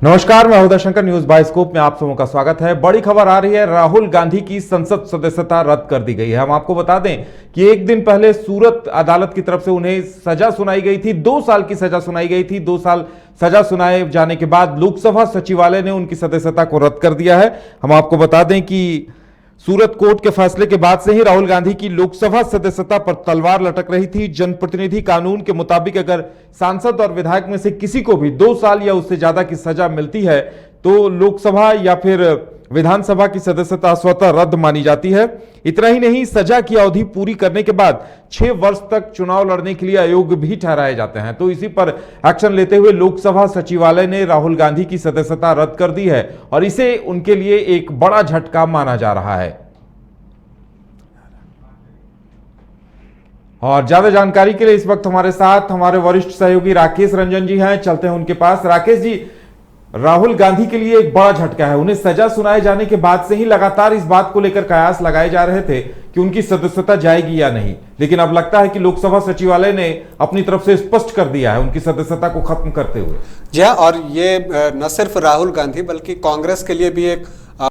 नमस्कार, मैं Uday Shankar. News bioscope में आप सबों का स्वागत है। बड़ी खबर आ रही है, राहुल गांधी की संसद सदस्यता रद्द कर दी गई है। हम आपको बता दें कि एक दिन पहले सूरत अदालत की तरफ से उन्हें सजा सुनाई गई थी, 2 साल की सजा सुनाई गई थी। 2 साल सजा सुनाए जाने के बाद लोकसभा सचिवालय ने उनकी सदस्यता को रद्द कर दिया है। हम आपको बता दें कि सूरत कोर्ट के फैसले के बाद से ही राहुल गांधी की लोकसभा सदस्यता पर तलवार लटक रही थी। जनप्रतिनिधि कानून के मुताबिक अगर सांसद और विधायक में से किसी को भी 2 साल या उससे ज्यादा की सजा मिलती है तो लोकसभा या फिर विधानसभा की सदस्यता स्वतः रद्द मानी जाती है। इतना ही नहीं, सजा की अवधि पूरी करने के बाद 6 वर्ष तक चुनाव लड़ने के लिए अयोग्य भी ठहराए जाते हैं। तो इसी पर एक्शन लेते हुए लोकसभा सचिवालय ने राहुल गांधी की सदस्यता रद्द कर दी है और इसे उनके लिए एक बड़ा झटका माना जा रहा है। और ज्यादा जानकारी के लिए इस वक्त हमारे साथ हमारे वरिष्ठ सहयोगी राकेश रंजन जी हैं। चलते हैं उनके पास। राकेश जी, राहुल गांधी के लिए एक बड़ा झटका है। उन्हें सजा सुनाए जाने के बाद से ही लगातार इस बात को लेकर कयास लगाए जा रहे थे कि उनकी सदस्यता जाएगी या नहीं, लेकिन अब लगता है कि लोकसभा सचिवालय ने अपनी तरफ से स्पष्ट कर दिया है उनकी सदस्यता को खत्म करते हुए। जी हाँ, और ये न सिर्फ राहुल गांधी बल्कि कांग्रेस के लिए भी एक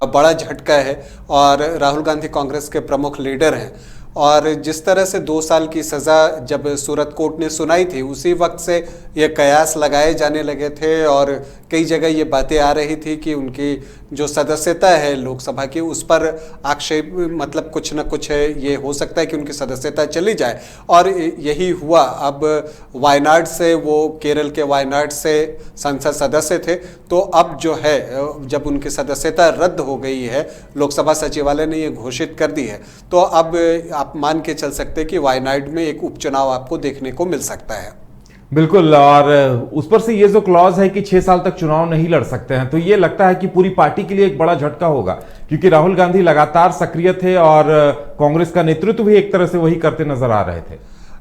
बड़ा झटका है। और राहुल गांधी कांग्रेस के प्रमुख लीडर हैं और जिस तरह से 2 साल की सज़ा जब सूरत कोर्ट ने सुनाई थी उसी वक्त से ये कयास लगाए जाने लगे थे और कई जगह ये बातें आ रही थी कि उनकी जो सदस्यता है लोकसभा की उस पर आक्षेप, मतलब कुछ न कुछ ये हो सकता है कि उनकी सदस्यता चली जाए। और यही हुआ। अब वायनाड से, वो केरल के वायनाड से संसद सदस्य थे, तो अब जो है जब उनकी सदस्यता रद्द हो गई है, लोकसभा सचिवालय ने ये घोषित कर दी है, तो अब आप मान के चल सकते हैं कि वायनाड में एक उपचुनाव आपको देखने को मिल सकता है। बिल्कुल, और उस पर से ये जो क्लॉज है कि 6 साल तक चुनाव नहीं लड़ सकते हैं, तो ये लगता है कि पूरी पार्टी के लिए एक बड़ा झटका होगा, क्योंकि राहुल गांधी लगातार सक्रिय थे और कांग्रेस का नेतृत्व भी एक तरह से वही करते नजर आ रहे थे।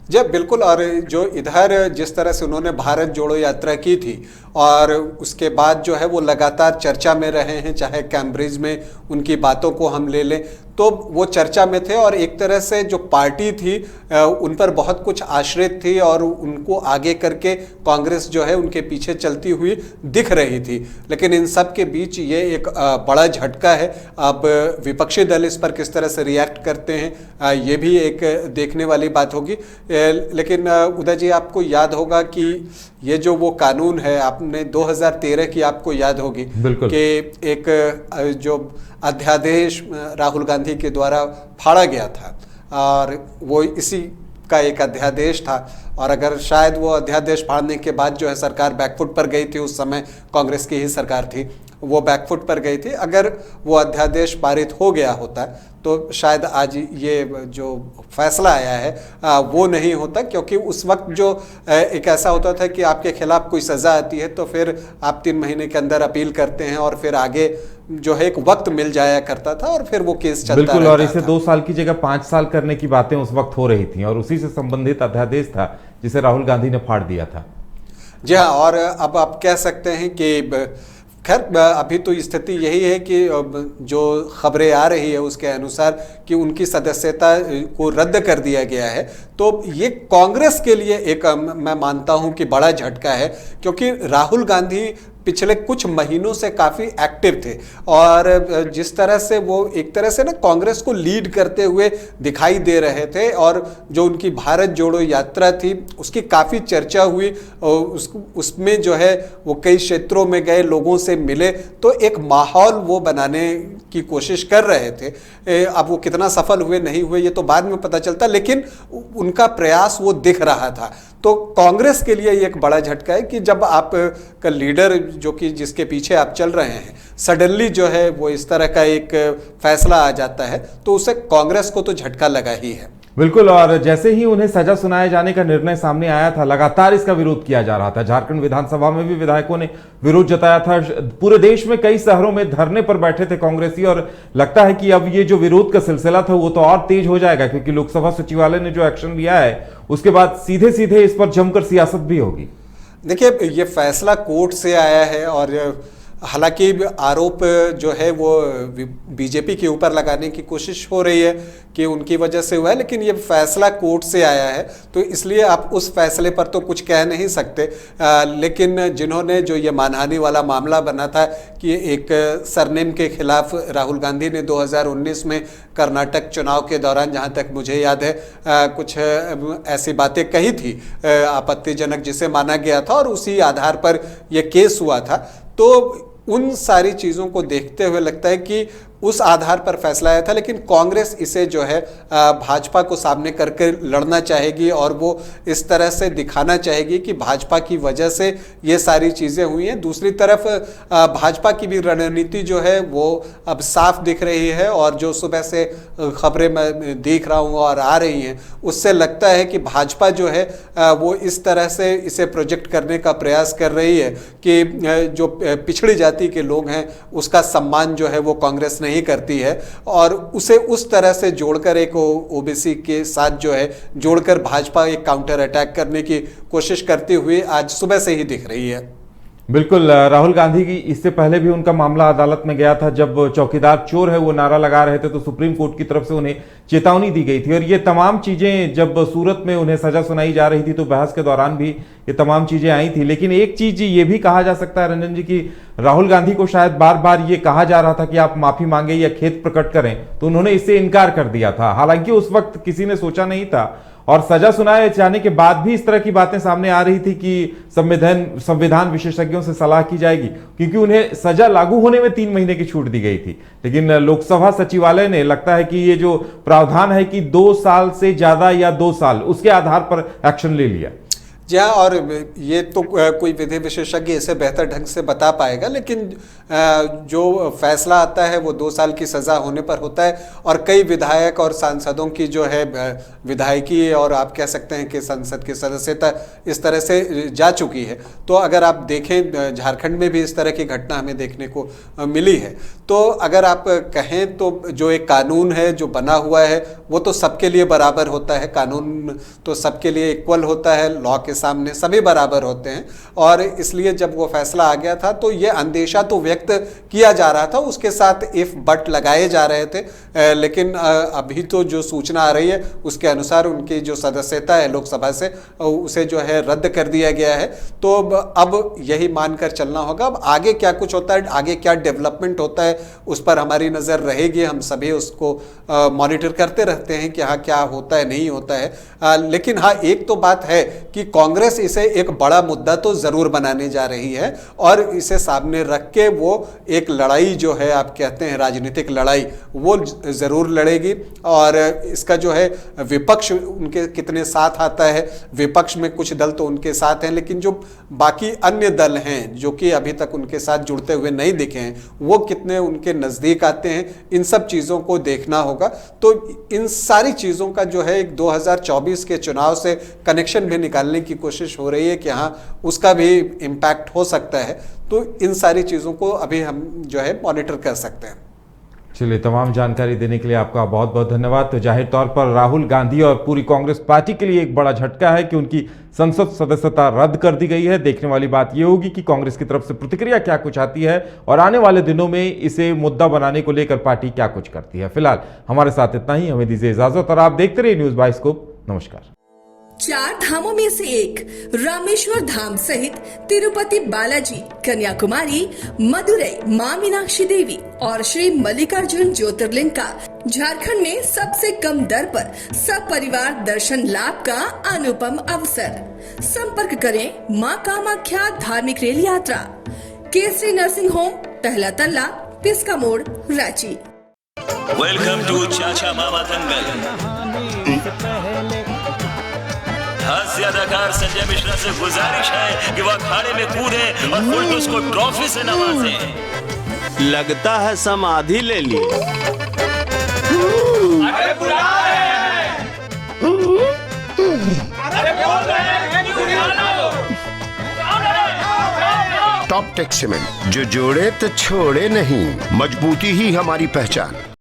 जब बिल्कुल, और जो इधर जिस तरह से उन्होंने भारत जोड़ो यात्रा की थी और उसके बाद जो है वो लगातार चर्चा में रहे हैं, चाहे कैम्ब्रिज में उनकी बातों को हम ले लें तो वो चर्चा में थे और एक तरह से जो पार्टी थी उन पर बहुत कुछ आश्रित थी और उनको आगे करके कांग्रेस जो है उनके पीछे चलती हुई दिख रही थी। लेकिन इन सब के बीच ये एक बड़ा झटका है। अब विपक्षी दल इस पर किस तरह से रिएक्ट करते हैं ये भी एक देखने वाली बात होगी। लेकिन उदय जी, आपको याद होगा कि ये जो वो कानून है, आपने 2013 की आपको याद होगी कि एक जो अध्यादेश राहुल गांधी के द्वारा फाड़ा गया था और वो इसी का एक अध्यादेश था। और अगर शायद वो अध्यादेश फाड़ने के बाद जो है सरकार बैकफुट पर गई थी, उस समय कांग्रेस की ही सरकार थी, वो बैकफुट पर गई थी। अगर वो अध्यादेश पारित हो गया होता तो शायद आज ये जो फैसला आया है वो नहीं होता, क्योंकि उस वक्त जो एक ऐसा होता था कि आपके खिलाफ कोई सज़ा आती है तो फिर आप 3 महीने के अंदर अपील करते हैं और फिर आगे जो है एक वक्त मिल जाया करता था और फिर वो केस चलता रहता था। बिल्कुल, और इसे 2 साल की जगह 5 साल करने की बातें उस वक्त हो रही थी और उसी से संबंधित अध्यादेश था जिसे राहुल गांधी ने फाड़ दिया था। जी हाँ, और अब आप कह सकते हैं कि खैर अभी तो स्थिति यही है कि जो खबरें आ रही है उसके अनुसार कि उनकी सदस्यता को रद्द कर दिया गया है, तो ये कांग्रेस के लिए एक मैं मानता हूं कि बड़ा झटका है, क्योंकि राहुल गांधी पिछले कुछ महीनों से काफ़ी एक्टिव थे और जिस तरह से वो एक तरह से ना कांग्रेस को लीड करते हुए दिखाई दे रहे थे और जो उनकी भारत जोड़ो यात्रा थी उसकी काफ़ी चर्चा हुई। उसमें जो है वो कई क्षेत्रों में गए, लोगों से मिले, तो एक माहौल वो बनाने की कोशिश कर रहे थे। अब वो कितना सफल हुए नहीं हुए ये तो बाद में पता चलता, लेकिन उनका प्रयास वो दिख रहा था। तो कांग्रेस के लिए एक बड़ा झटका है कि जब आप का लीडर जो कि जिसके पीछे आप चल रहे हैं सडनली जो है वो इस तरह का एक फैसला आ जाता है तो उसे कांग्रेस को तो झटका लगा ही है। बिल्कुल, और जैसे ही उन्हें सजा सुनाए जाने का निर्णय सामने आया था लगातार इसका विरोध किया जा रहा था। झारखंड विधानसभा में भी विधायकों ने विरोध जताया था। पूरे देश में कई शहरों में धरने पर बैठे थे कांग्रेसी और लगता है कि अब ये जो विरोध का सिलसिला था वो तो और तेज हो जाएगा, क्योंकि लोकसभा सचिवालय ने जो एक्शन लिया है उसके बाद सीधे सीधे इस पर जमकर सियासत भी होगी। देखिए, ये फैसला कोर्ट से आया है और हालांकि आरोप जो है वो बीजेपी के ऊपर लगाने की कोशिश हो रही है कि उनकी वजह से हुआ है, लेकिन ये फैसला कोर्ट से आया है तो इसलिए आप उस फैसले पर तो कुछ कह नहीं सकते। लेकिन जिन्होंने जो ये मानहानि वाला मामला बना था कि एक सरनेम के खिलाफ राहुल गांधी ने 2019 में कर्नाटक चुनाव के दौरान, जहाँ तक मुझे याद है, कुछ ऐसी बातें कही थी आपत्तिजनक, जिसे माना गया था और उसी आधार पर यह केस हुआ था। तो उन सारी चीज़ों को देखते हुए लगता है कि उस आधार पर फैसला आया था, लेकिन कांग्रेस इसे जो है भाजपा को सामने करके लड़ना चाहेगी और वो इस तरह से दिखाना चाहेगी कि भाजपा की वजह से ये सारी चीज़ें हुई हैं। दूसरी तरफ भाजपा की भी रणनीति जो है वो अब साफ दिख रही है और जो सुबह से खबरें मैं देख रहा हूँ और आ रही हैं, उससे लगता है कि भाजपा जो है वो इस तरह से इसे प्रोजेक्ट करने का प्रयास कर रही है कि जो पिछड़ी जाति के लोग हैं उसका सम्मान जो है वो कांग्रेस नहीं करती है और उसे उस तरह से जोड़कर एक ओबीसी के साथ जो है जोड़कर भाजपा एक काउंटर अटैक करने की कोशिश करती हुई आज सुबह से ही दिख रही है। बिल्कुल, राहुल गांधी की इससे पहले भी उनका मामला अदालत में गया था। जब चौकीदार चोर है वो नारा लगा रहे थे तो सुप्रीम कोर्ट की तरफ से उन्हें चेतावनी दी गई थी और ये तमाम चीजें जब सूरत में उन्हें सजा सुनाई जा रही थी तो बहस के दौरान भी ये तमाम चीजें आई थी। लेकिन एक चीज ये भी कहा जा सकता है रंजन जी की राहुल गांधी को शायद बार बार ये कहा जा रहा था कि आप माफी मांगे या खेद प्रकट करें, तो उन्होंने इससे इनकार कर दिया था। हालांकि उस वक्त किसी ने सोचा नहीं था और सजा सुनाए जाने के बाद भी इस तरह की बातें सामने आ रही थी कि संविधान विशेषज्ञों से सलाह की जाएगी, क्योंकि उन्हें सजा लागू होने में 3 महीने की छूट दी गई थी। लेकिन लोकसभा सचिवालय ने, लगता है कि ये जो प्रावधान है कि 2 साल से ज्यादा या 2 साल, उसके आधार पर एक्शन ले लिया। जी हाँ, और ये तो कोई विधि विशेषज्ञ इसे बेहतर ढंग से बता पाएगा, लेकिन जो फैसला आता है वो 2 साल की सज़ा होने पर होता है और कई विधायक और सांसदों की जो है विधायकी और आप कह सकते हैं कि संसद की सदस्यता इस तरह से जा चुकी है। तो अगर आप देखें झारखंड में भी इस तरह की घटना हमें देखने को मिली है। तो अगर आप कहें तो जो एक कानून है जो बना हुआ है वो तो सबके लिए बराबर होता है, कानून तो सबके लिए इक्वल होता है, लॉ के सामने सभी बराबर होते हैं। और इसलिए जब वो फैसला आ गया था तो ये अंदेशा तो व्यक्त किया जा रहा था, उसके साथ इफ बट लगाए जा रहे थे। लेकिन अभी तो जो सूचना आ रही है उसके अनुसार उनकी जो सदस्यता है लोकसभा से उसे जो है रद्द कर दिया गया है। तो अब यही मानकर चलना होगा। अब आगे क्या कुछ होता है, आगे क्या डेवलपमेंट होता है, उस पर हमारी नज़र रहेगी। हम सभी उसको मॉनिटर करते रहते हैं कि हाँ क्या होता है नहीं होता है। लेकिन हाँ एक तो बात है कि कांग्रेस इसे एक बड़ा मुद्दा तो जरूर बनाने जा रही है और इसे सामने रख के वो एक लड़ाई जो है आप कहते हैं राजनीतिक लड़ाई वो जरूर लड़ेगी। और इसका जो है विपक्ष उनके कितने साथ आता है, विपक्ष में कुछ दल तो उनके साथ हैं, लेकिन जो बाकी अन्य दल हैं जो कि अभी तक उनके साथ जुड़ते हुए नहीं दिखे हैं वो कितने उनके नज़दीक आते हैं, इन सब चीज़ों को देखना होगा। तो इन सारी चीज़ों का जो है एक 2024 के चुनाव से कनेक्शन भी निकालने की कोशिश हो रही है कि हाँ उसका भी इम्पैक्ट हो सकता है। तो इन सारी चीज़ों को अभी हम जो है मॉनिटर कर सकते हैं। चलिए, तमाम जानकारी देने के लिए आपका बहुत बहुत धन्यवाद। तो जाहिर तौर पर राहुल गांधी और पूरी कांग्रेस पार्टी के लिए एक बड़ा झटका है कि उनकी संसद सदस्यता रद्द कर दी गई है। देखने वाली बात यह होगी कि कांग्रेस की तरफ से प्रतिक्रिया क्या कुछ आती है और आने वाले दिनों में इसे मुद्दा बनाने को लेकर पार्टी क्या कुछ करती है। फिलहाल हमारे साथ इतना ही, हमें दीजिए इजाजत और आप देखते रहिए न्यूज बाइस्कोप। नमस्कार। 4 धामों में से एक रामेश्वर धाम सहित तिरुपति बालाजी, कन्याकुमारी, मदुरई मां मीनाक्षी देवी और श्री मल्लिकार्जुन ज्योतिर्लिंग का झारखंड में सबसे कम दर पर सब परिवार दर्शन लाभ का अनुपम अवसर। संपर्क करें मां कामाख्या धार्मिक रेल यात्रा, केसरी नर्सिंग होम, पहला तल्ला, पिस्का मोड़, रांची। वेलकम टू चाचा मामा दंगल। हास्य अदाकार संजय मिश्रा से गुजारिश है कि वह अखाड़े में कूदे और फुलटूस को ट्रॉफी से नवाजे। लगता है समाधि ले ली। अरे बुला रहे हैं। अरे बोल रहे हैं कि बुला लो। टॉप टेक सीमेंट, जो जोड़े तो छोड़े नहीं, मजबूती ही हमारी पहचान।